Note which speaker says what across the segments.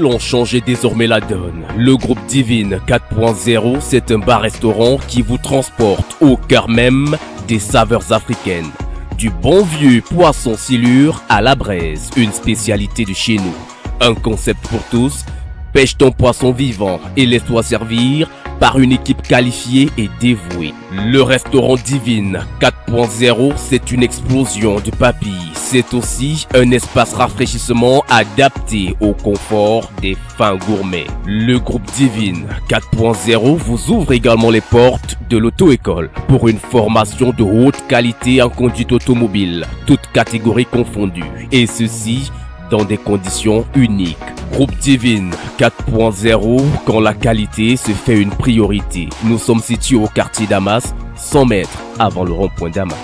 Speaker 1: Ils ont changé désormais la donne. Le groupe Divine 4.0, c'est un bar-restaurant qui vous transporte au cœur même des saveurs africaines. Du bon vieux poisson silure à la braise, une spécialité de chez nous. Un concept pour tous, pêche ton poisson vivant et laisse-toi servir par une équipe qualifiée et dévouée. Le restaurant Divine 4.0, c'est une explosion de papilles. C'est aussi un espace rafraîchissement adapté au confort des fins gourmets. Le groupe Divine 4.0 vous ouvre également les portes de l'auto-école pour une formation de haute qualité en conduite automobile, toutes catégories confondues. Et ceci dans des conditions uniques. Groupe Divine 4.0, quand la qualité se fait une priorité. Nous sommes situés au quartier Damas, 100 mètres avant le rond-point Damas.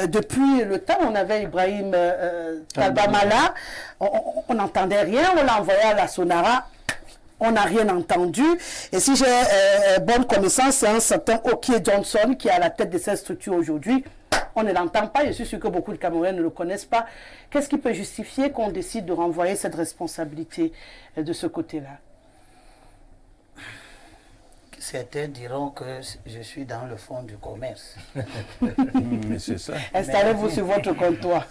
Speaker 2: Depuis le temps, on avait Ibrahim Talbamala, on n'entendait rien, on l'a envoyé à la Sonara, on n'a rien entendu. Et si j'ai bonne connaissance, c'est un certain Okie Johnson qui est à la tête de cette structure aujourd'hui. On ne l'entend pas, je suis sûr que beaucoup de Camerounais ne le connaissent pas. Qu'est-ce qui peut justifier qu'on décide de renvoyer cette responsabilité de ce côté-là?
Speaker 3: Certains diront que je suis dans le fond du commerce.
Speaker 4: Mais c'est ça.
Speaker 2: Installez-vous sur votre comptoir.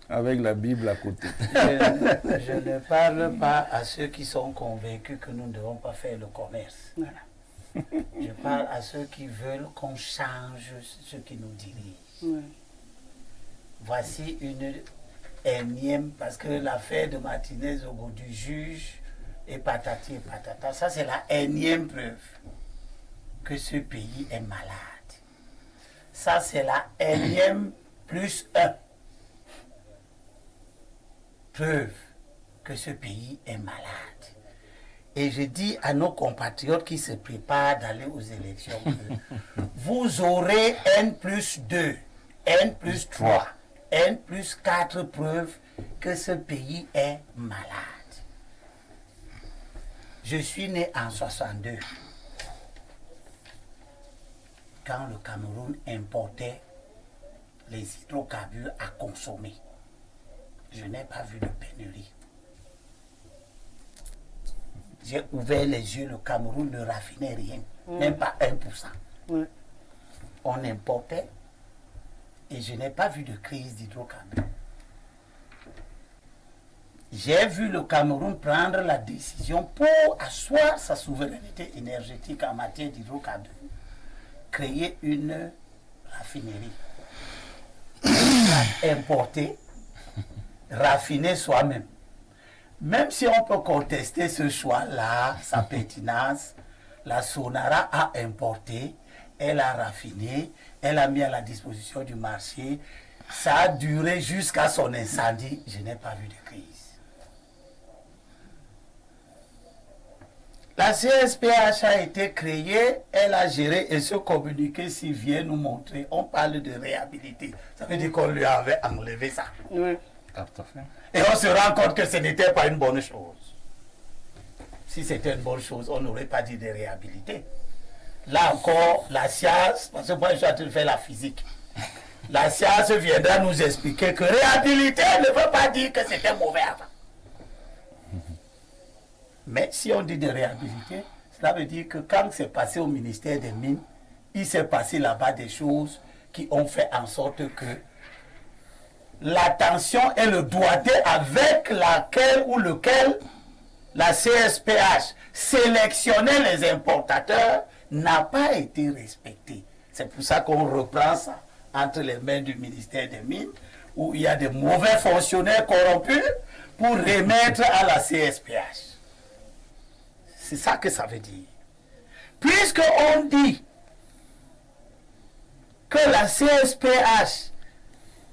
Speaker 4: Avec la Bible à côté.
Speaker 3: Je ne parle pas à ceux qui sont convaincus que nous ne devons pas faire le commerce.
Speaker 2: Voilà.
Speaker 3: Je parle à ceux qui veulent qu'on change ce qui nous dirige.
Speaker 2: Ouais.
Speaker 3: Voici une énième, parce que l'affaire de Martinez au bout du juge et patati et patata, ça c'est la énième preuve que ce pays est malade. Ça c'est la énième plus 1 preuve que ce pays est malade. Et je dis à nos compatriotes qui se préparent d'aller aux élections que vous aurez N plus 2, N plus 3, N plus 4 preuves que ce pays est malade. Je suis né en 62, quand le Cameroun importait les hydrocarbures à consommer. Je n'ai pas vu de pénurie. J'ai ouvert les yeux, le Cameroun ne raffinait rien, même pas 1%.
Speaker 2: Ouais.
Speaker 3: On importait et je n'ai pas vu de crise d'hydrocarbures. J'ai vu le Cameroun prendre la décision pour asseoir sa souveraineté énergétique en matière d'hydrocarbures, créer une raffinerie, importer, raffiner soi-même. Même si on peut contester ce choix-là, sa pertinence, la Sonara a importé, elle a raffiné, elle a mis à la disposition du marché. Ça a duré jusqu'à son incendie. Je n'ai pas vu de crise. La CSPH a été créée, elle a géré et ce communiqué s'il vient nous montrer, on parle de réhabiliter. Ça veut dire qu'on lui avait enlevé ça.
Speaker 2: Ouais.
Speaker 3: Et on se rend compte que ce n'était pas une bonne chose. Si c'était une bonne chose, on n'aurait pas dit de réhabiliter. Là encore, la science, parce que moi je suis en train de faire la physique, la science viendra nous expliquer que réhabiliter ne veut pas dire que c'était mauvais avant. Mais si on dit de réhabiliter, cela veut dire que quand c'est passé au ministère des Mines, il s'est passé là-bas des choses qui ont fait en sorte que l'attention et le doigté avec laquelle ou lequel la CSPH sélectionnait les importateurs n'a pas été respecté. C'est pour ça qu'on reprend ça entre les mains du ministère des Mines, où il y a des mauvais fonctionnaires corrompus pour remettre à la CSPH. C'est ça que ça veut dire. Puisqu'on dit que la CSPH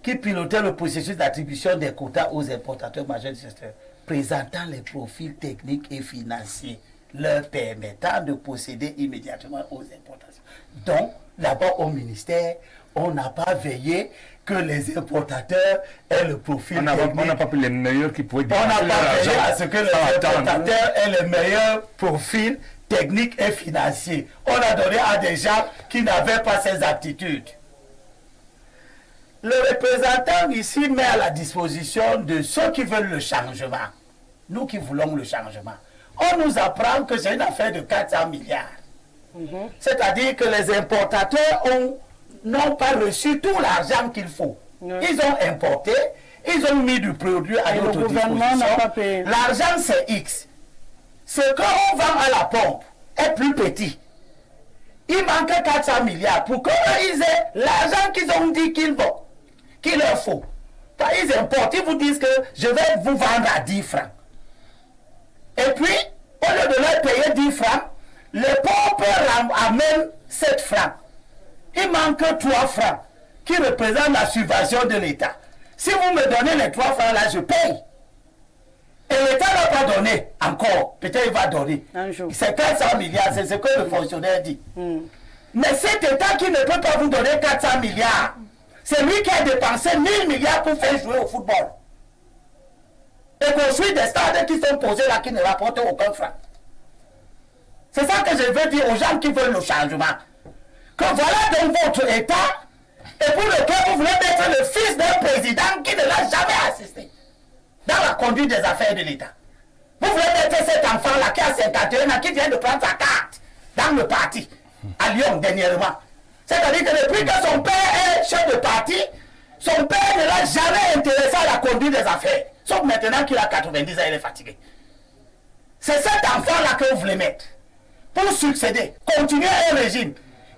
Speaker 3: qui pilotait le processus d'attribution des quotas aux importateurs majeurs du secteur, présentant les profils techniques et financiers leur permettant de procéder immédiatement aux importations. Donc, là-bas au ministère, on n'a pas veillé que les importateurs aient le profil technique.
Speaker 4: On n'a pas pris les meilleurs qui pouvaient
Speaker 3: On n'a pas veillé à ce que les importateurs aient le meilleur profil technique et financier. On a donné à des gens qui n'avaient pas ces aptitudes. Le représentant ici met à la disposition de ceux qui veulent le changement nous qui voulons le changement, on nous apprend que c'est une affaire de 400 milliards. C'est-à-dire que les importateurs n'ont pas reçu tout l'argent qu'il faut. Ils ont importé, ils ont mis du produit à notre disposition. L'argent, c'est X. Ce qu'on vend à la pompe est plus petit. Il manque 400 milliards pour qu'eux, ils aient l'argent qu'ils ont dit qu'il leur faut. Ils importent, ils vous disent que je vais vous vendre à 10 francs. Et puis, au lieu de leur payer 10 francs, les pompes amènent 7 francs. Il manque 3 francs qui représentent la subvention de l'État. Si vous me donnez les 3 francs là, je paye. Et l'État n'a pas donné encore. Peut-être il va donner. C'est 400 milliards, c'est ce que le fonctionnaire dit. Mais cet État qui ne peut pas vous donner 400 milliards, c'est lui qui a dépensé 1000 milliards pour faire jouer au football. Et construire des stades qui sont posés là, qui ne rapportent aucun franc. C'est ça que je veux dire aux gens qui veulent le changement. Que voilà donc votre État, et pour lequel vous voulez mettre le fils d'un président qui ne l'a jamais assisté dans la conduite des affaires de l'État. Vous voulez mettre cet enfant-là qui a 51 ans, qui vient de prendre sa carte dans le parti, à Lyon dernièrement. C'est-à-dire que depuis que son père est chef de parti, son père ne l'a jamais intéressé à la conduite des affaires. Sauf maintenant qu'il a 90 ans, il est fatigué. C'est cet enfant-là que vous voulez mettre pour succéder, continuer un régime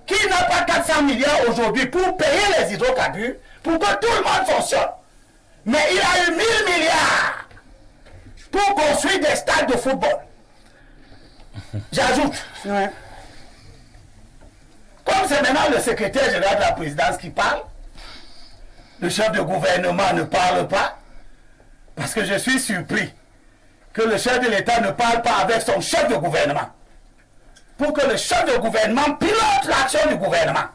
Speaker 3: qui n'a pas 400 milliards aujourd'hui pour payer les hydrocarbures, pour que tout le monde fonctionne. Mais il a eu 1000 milliards pour construire des stades de football. J'ajoute, comme c'est maintenant le secrétaire général de la présidence qui parle, le chef de gouvernement ne parle pas, parce que je suis surpris que le chef de l'État ne parle pas avec son chef de gouvernement, pour que le chef de gouvernement pilote l'action du gouvernement.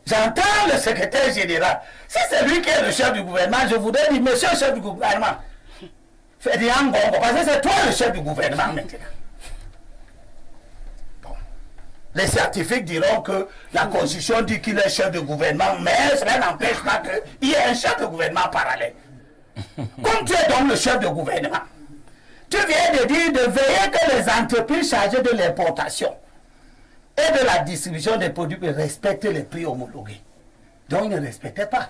Speaker 3: J'entends le secrétaire général. Si c'est lui qui est le chef du gouvernement, je voudrais dire, monsieur le chef du gouvernement, faites des Ngongo, parce que c'est toi le chef du gouvernement maintenant. Bon. Les scientifiques diront que la Constitution dit qu'il est chef de gouvernement, mais cela n'empêche pas qu'il y ait un chef de gouvernement parallèle. Comme tu es donc le chef de gouvernement, tu viens de dire de veiller que les entreprises chargées de l'importation et de la distribution des produits respectent les prix homologués. Donc ils ne respectaient pas.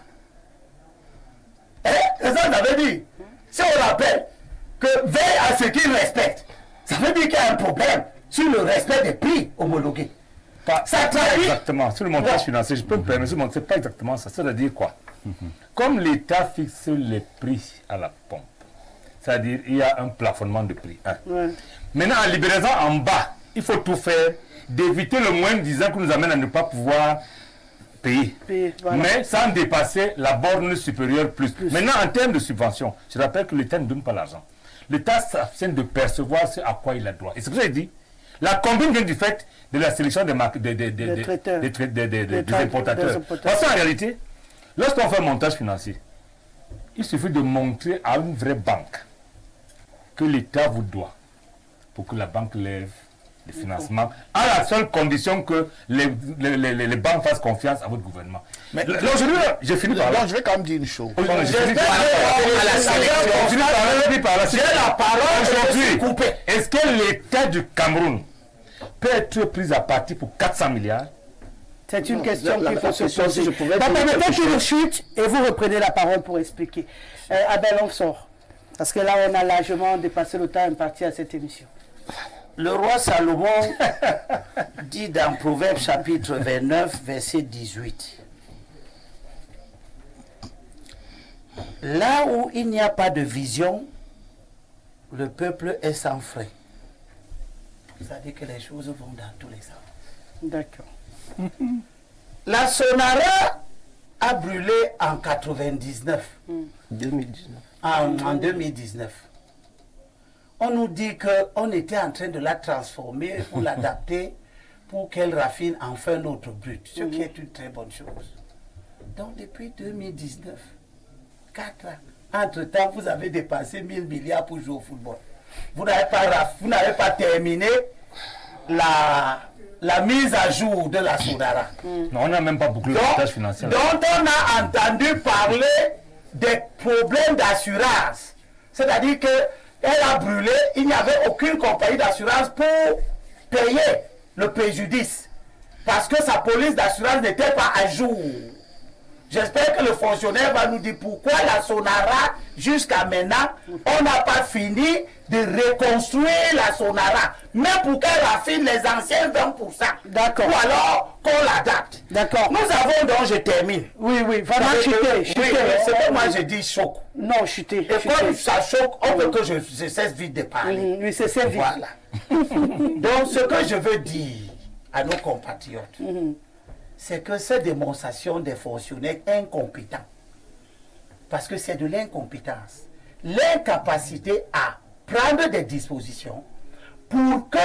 Speaker 3: C'est ça que ça veut dire. Si on rappelle que veille à ce qu'ils respectent, ça veut dire qu'il y a un problème sur le respect des prix homologués. Ça traduit...
Speaker 4: Exactement, sur le montage financier, je peux me permettre de montrer pas exactement ça. Ça veut dire quoi? Comme l'État fixe les prix à la pompe, c'est-à-dire il y a un plafonnement de prix. Maintenant, en libéralisant en bas, il faut tout faire d'éviter le moins disant que nous amène à ne pas pouvoir payer. Voilà. Mais sans dépasser la borne supérieure plus. Maintenant, en termes de subvention, je rappelle que l'État ne donne pas l'argent. L'État s'abstient de percevoir ce à quoi il a droit. Et c'est pour ça que je dis, la combine vient du fait de la sélection des importateurs. Parce qu'en réalité, lorsqu'on fait un montage financier, il suffit de montrer à une vraie banque que l'État vous doit pour que la banque lève le financement, à la seule condition que les banques fassent confiance à votre gouvernement. Mais aujourd'hui, j'ai fini par là.
Speaker 5: Je vais quand même dire une chose.
Speaker 4: Aujourd'hui, est-ce que l'État du Cameroun peut être pris à partie pour 400 milliards?
Speaker 2: C'est une question qu'il faut se poser. Permettez qu'il chute et vous reprenez la parole pour expliquer. Abel, on sort. Parce que là, on a largement dépassé le temps imparti à cette émission.
Speaker 3: Le roi Salomon dit dans Proverbe chapitre 29, verset 18. Là où il n'y a pas de vision, le peuple est sans frein. C'est-à-dire que les choses vont dans tous les sens.
Speaker 2: D'accord.
Speaker 3: La Sonara a brûlé en 99.
Speaker 5: 2019.
Speaker 3: En 2019. On nous dit qu'on était en train de la transformer ou l'adapter pour qu'elle raffine enfin notre but, ce qui est une très bonne chose. Donc depuis 2019, 4 ans, entre-temps, vous avez dépassé 1000 milliards pour jouer au football. Vous n'avez pas terminé la mise à jour de la Sonara.
Speaker 4: Non, on n'a même pas bouclé le montage financier.
Speaker 3: Dont on a entendu parler des problèmes d'assurance. C'est-à-dire que elle a brûlé, il n'y avait aucune compagnie d'assurance pour payer le préjudice. Parce que sa police d'assurance n'était pas à jour. J'espère que le fonctionnaire va nous dire pourquoi la Sonara, jusqu'à maintenant, on n'a pas fini de reconstruire la Sonara. Même pour qu'elle raffine les anciens 20%.
Speaker 2: D'accord.
Speaker 3: Ou alors qu'on l'adapte.
Speaker 2: D'accord.
Speaker 3: Nous avons donc, je termine.
Speaker 2: Oui, vraiment chuter.
Speaker 3: C'est que moi je dis choc.
Speaker 2: Non, chuter.
Speaker 3: Et comme ça choque, on veut que je cesse vite de parler.
Speaker 2: Oui, c'est vite.
Speaker 3: Voilà. Donc ce que je veux dire à nos compatriotes, c'est que cette démonstration des fonctionnaires incompétents, parce que c'est de l'incompétence, l'incapacité à prendre des dispositions pour que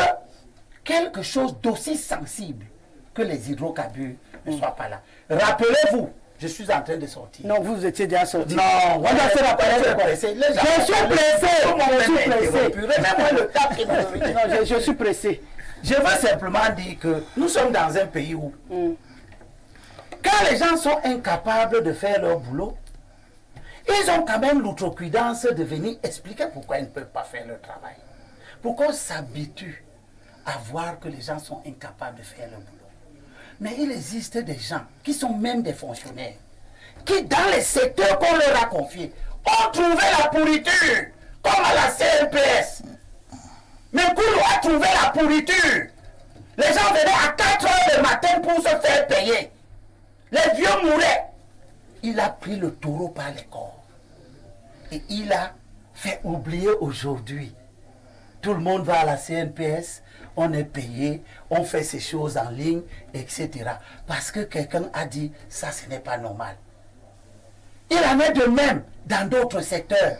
Speaker 3: quelque chose d'aussi sensible que les hydrocarbures ne soit pas là. Rappelez-vous, je suis en train de sortir.
Speaker 2: Non, vous étiez déjà sorti.
Speaker 3: Non, on a fait la presse.
Speaker 2: Je suis pressé.
Speaker 3: Remets-moi le tape qui m'a donné.
Speaker 2: Non, je suis pressé.
Speaker 3: Je veux simplement dire que nous sommes dans un pays où, quand les gens sont incapables de faire leur boulot, ils ont quand même l'outrecuidance de venir expliquer pourquoi ils ne peuvent pas faire leur travail. Pourquoi on s'habitue à voir que les gens sont incapables de faire leur boulot. Mais il existe des gens qui sont même des fonctionnaires, qui dans les secteurs qu'on leur a confiés, ont trouvé la pourriture, comme à la CNPS. Mais Koulou a trouvé la pourriture. Les gens venaient à 4 h du matin pour se faire payer. Les vieux mouraient. Il a pris le taureau par les cornes. Et il a fait oublier aujourd'hui. Tout le monde va à la CNPS, on est payé, on fait ces choses en ligne, etc. Parce que quelqu'un a dit, ça ce n'est pas normal. Il en est de même dans d'autres secteurs.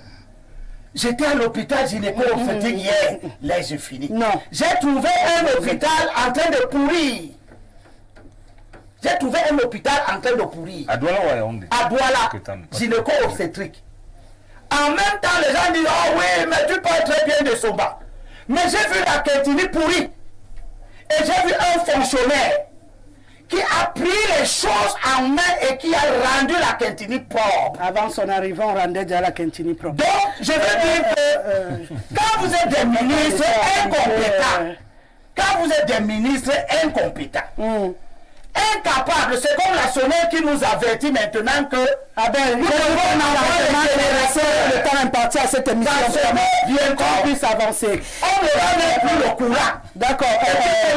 Speaker 3: J'étais à l'hôpital gynéco-obstétrique hier. Là, je finis.
Speaker 2: Non.
Speaker 3: J'ai trouvé un hôpital en train de pourrir. J'ai trouvé un hôpital en train de pourrir.
Speaker 4: À Douala ou à Yaoundé?
Speaker 3: À Douala, gynéco-obstétrique. En même temps, les gens disent, oh oui, mais tu parles très bien de Somba. Mais j'ai vu la Kétini pourrie. Et j'ai vu un fonctionnaire qui a pris les choses en main et qui a rendu la Kétini propre.
Speaker 2: Avant son arrivée, on rendait déjà la Kétini propre.
Speaker 3: Donc, je veux dire que quand vous êtes des ministres incompétents, quand vous êtes des ministres incompétents, incapables, c'est comme la sonnerie qui nous avertit maintenant que
Speaker 2: nous devons le temps imparti à cette émission bien qu'on puisse avancer.
Speaker 3: On ne remet plus le courant.
Speaker 2: D'accord.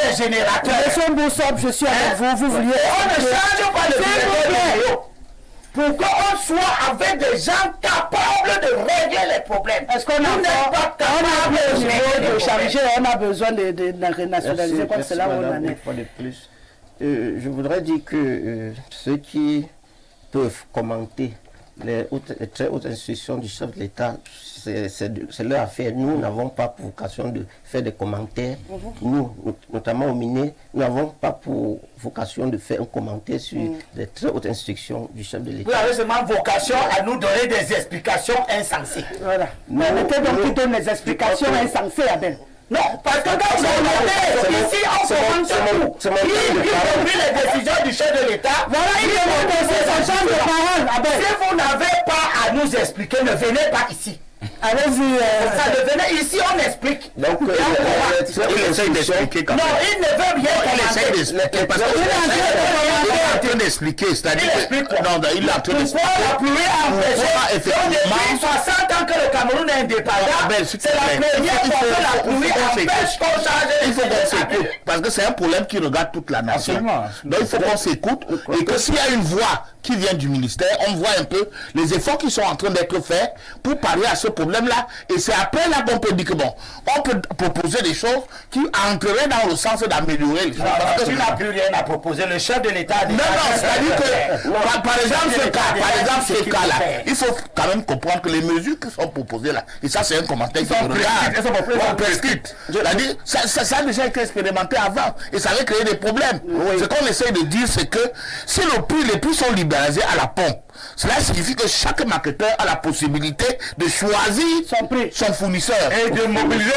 Speaker 3: Les générateurs.
Speaker 2: Monsieur Boussop, je suis avec vous. Vous vouliez.
Speaker 3: On ne change pas de vidéo pour qu'on soit avec des gens capables de régler les problèmes.
Speaker 2: Est-ce qu'on n'a pas capable de charger? On a besoin de renationaliser comme cela où on en est.
Speaker 5: Je voudrais dire que ceux qui peuvent commenter les très hautes institutions du chef de l'État, c'est leur affaire. Nous n'avons pas pour vocation de faire des commentaires. Nous, notamment au Miné, nous n'avons pas pour vocation de faire un commentaire sur les très hautes institutions du chef de l'État.
Speaker 3: Vous avez seulement vocation à nous donner des explications insensées.
Speaker 2: Voilà. Mais mettez donc qui donne les explications insensées, Abel.
Speaker 3: Non, parce que quand vous regardez, ici on commente tout. Il compris les décisions du chef de l'État.
Speaker 2: Voilà, il est son champ de parole.
Speaker 3: Si vous n'avez pas à nous expliquer, ne venez pas ici.
Speaker 2: Allez-y.
Speaker 3: Ça devenait ici, on explique.
Speaker 5: Donc, il essaie d'expliquer quand même.
Speaker 3: Non, il ne veut rien
Speaker 6: Il essaie d'expliquer parce qu'il est en train d'expliquer. C'est-à-dire que. Non, il est en train d'expliquer.
Speaker 3: Pourquoi la pluie a empêché?
Speaker 6: Effectivement.
Speaker 3: Depuis 60 ans que le Cameroun est indépendant, c'est la première fois que la pluie empêche qu'on change.
Speaker 6: Il faut qu'on s'écoute. Parce que c'est un problème qui regarde toute la nation. Donc il faut qu'on s'écoute et que s'il y a une voix qui vient du ministère, on voit un peu les efforts qui sont en train d'être faits pour parler à ce problème-là. Et c'est après là qu'on peut dire que bon, on peut proposer des choses qui entreraient dans le sens d'améliorer les choses.
Speaker 3: Parce que tu n'as plus rien à proposer. Le chef de l'État a dit.
Speaker 6: Non, c'est-à-dire que, par exemple, ce cas-là, il faut quand même comprendre que les mesures qui sont proposées là, et ça c'est un commentaire qui sont prescrites. C'est-à-dire, ça a déjà été expérimenté avant, et ça avait créé des problèmes. Ce qu'on essaye de dire, c'est que si les prix sont libéralisés à la pompe, Cela signifie que chaque marketeur a la possibilité de choisir son fournisseur
Speaker 4: et de mobiliser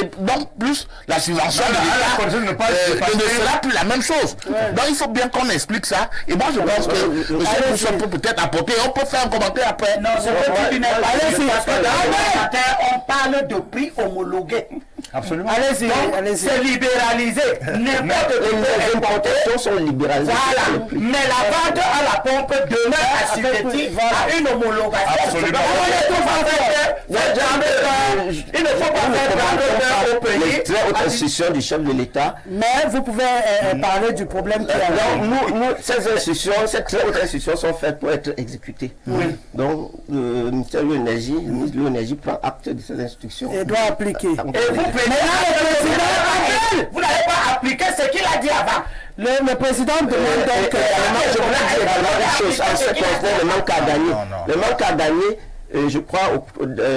Speaker 6: et donc plus la subvention ne sera plus la même chose. Donc il faut bien qu'on explique ça. Et moi je pense que M. Bouchon peut peut-être apporter, on peut faire un commentaire après.
Speaker 3: Non, ce que tu dis n'est pas parce que dans on parle de prix homologué.
Speaker 4: Absolument.
Speaker 3: Allez-y. C'est libéralisé. N'importe
Speaker 5: les importations sont libéralisées.
Speaker 3: Voilà. Mais la vente à la pompe demeure assujettie à une homologation.
Speaker 4: Absolument.
Speaker 3: Il ne faut pas faire au pays.
Speaker 5: Les très hautes institutions du chef de l'État.
Speaker 2: Mais vous pouvez parler du problème qu'il y a.
Speaker 5: Nous, ces institutions, ces très hautes institutions sont faites pour être exécutées. Donc, le ministère de l'Énergie, le ministre de l'Énergie prend acte de ces instructions.
Speaker 2: Et doit appliquer.
Speaker 3: Et vous n'avez pas appliqué ce qu'il a dit avant.
Speaker 2: Le président demande donc...
Speaker 5: je voulais dire également une chose en ce qui concerne le manque à gagner. Le manque à gagner, je crois,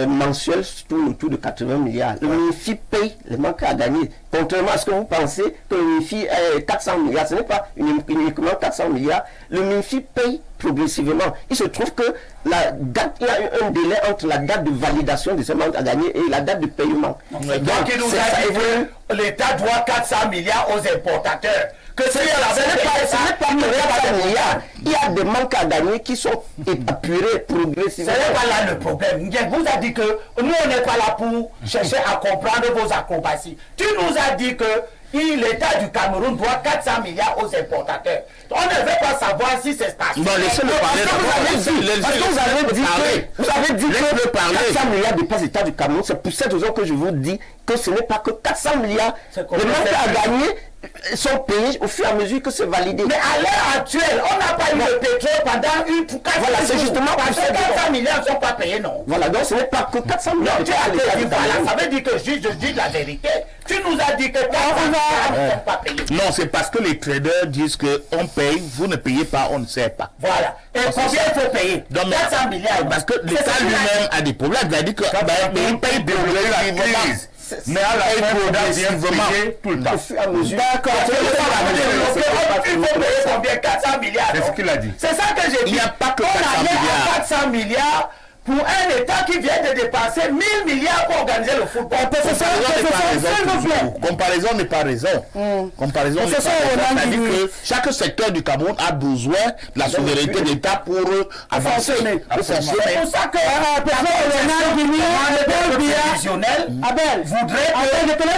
Speaker 5: mensuel, autour de 80 milliards. Le MINFI paye le manque à gagner. Contrairement à ce que vous pensez, que le MINFI est 400 milliards. Ce n'est pas uniquement 400 milliards. Le MINFI paye progressivement. Il se trouve que il y a un délai entre la date de validation de ce manque à gagner et la date de paiement.
Speaker 3: Donc, il nous a dit que l'État doit 400 milliards aux importateurs. Que ce n'est pas que
Speaker 5: 400 milliards. Il y a des manques à gagner qui sont épurés progressivement.
Speaker 3: Ce n'est pas là le problème. Vous a dit que nous, on n'est pas là pour chercher à comprendre vos acrobaties. Tu nous as dit que l'État du Cameroun doit 400 milliards aux importateurs. On ne veut pas savoir si c'est station.
Speaker 6: Non, laissez-le parler.
Speaker 5: Vous avez dit que 400 milliards dépassent l'État du Cameroun. C'est pour cette raison que je vous dis que ce n'est pas que 400 milliards. Le manque à gagner sont payés au fur et à mesure que c'est validé.
Speaker 3: Mais à l'heure actuelle, on n'a pas eu le pétrole pendant une pour 4
Speaker 5: Voilà, c'est justement
Speaker 3: parce que 400 milliards ne sont pas payés, non.
Speaker 5: Voilà, donc ce n'est pas que 400 milliards.
Speaker 3: Voilà, ça veut dire que je dis la vérité. Tu nous as dit que 400 milliards ne sont pas payés.
Speaker 6: Non, c'est parce que les traders disent qu'on paye, vous ne payez pas, on ne sait pas.
Speaker 3: Voilà. Et combien il faut payer? 400 milliards.
Speaker 6: Parce que l'État lui-même a des problèmes. Il a dit que il paye progressivement.
Speaker 4: Mais à la fin, il faut payer tout le temps.
Speaker 2: D'accord.
Speaker 3: Il faut payer combien? 400 milliards.
Speaker 4: C'est ce qu'il a dit.
Speaker 3: C'est ça que j'ai dit.
Speaker 6: Il n'y a pas que 400 milliards.
Speaker 3: 400 milliards pour un État qui vient de dépenser 1000 milliards pour organiser le football.
Speaker 6: Comparaison n'est pas raison. Comparaison n'est pas raison. C'est-à-dire que chaque secteur du Cameroun a besoin de la souveraineté de l'État pour avancer.
Speaker 3: C'est pour ça que Abel voudrait que l'État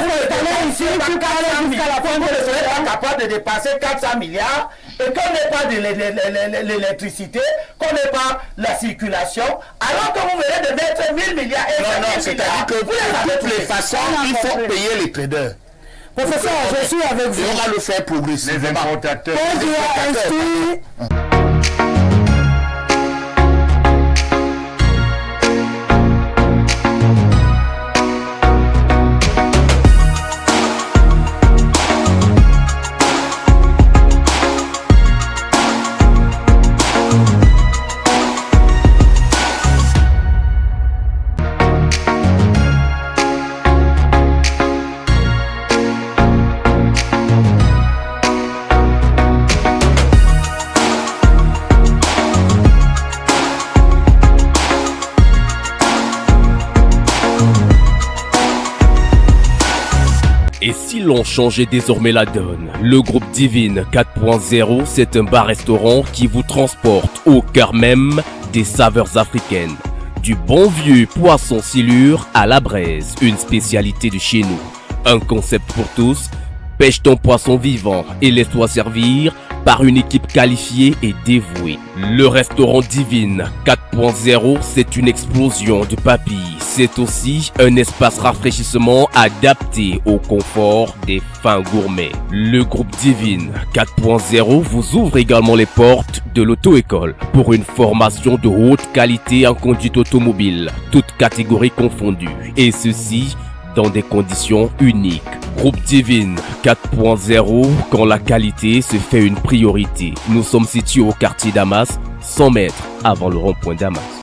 Speaker 3: soit capable de dépasser 400 milliards et qu'on n'ait pas de l'électricité, qu'on n'ait pas la circulation, alors que vous venez de mettre 1000 milliards et
Speaker 6: non, c'est-à-dire que de toutes les façons, il faut payer les traders.
Speaker 2: Professeur, je suis avec vous.
Speaker 6: Et on va le faire progressivement.
Speaker 4: Les importateurs.
Speaker 1: Et si l'on changeait désormais la donne? Le groupe Divine 4.0, c'est un bar-restaurant qui vous transporte au cœur même des saveurs africaines. Du bon vieux poisson silure à la braise, une spécialité de chez nous. Un concept pour tous, pêche ton poisson vivant et laisse-toi servir par une équipe qualifiée et dévouée. Le restaurant Divine 4.0, c'est une explosion de papilles. C'est aussi un espace rafraîchissement adapté au confort des fins gourmets. Le groupe Divine 4.0 vous ouvre également les portes de l'auto-école pour une formation de haute qualité en conduite automobile, toutes catégories confondues. Et ceci dans des conditions uniques. Groupe Divine 4.0, quand la qualité se fait une priorité. Nous sommes situés au quartier Damas, 100 mètres avant le rond-point Damas.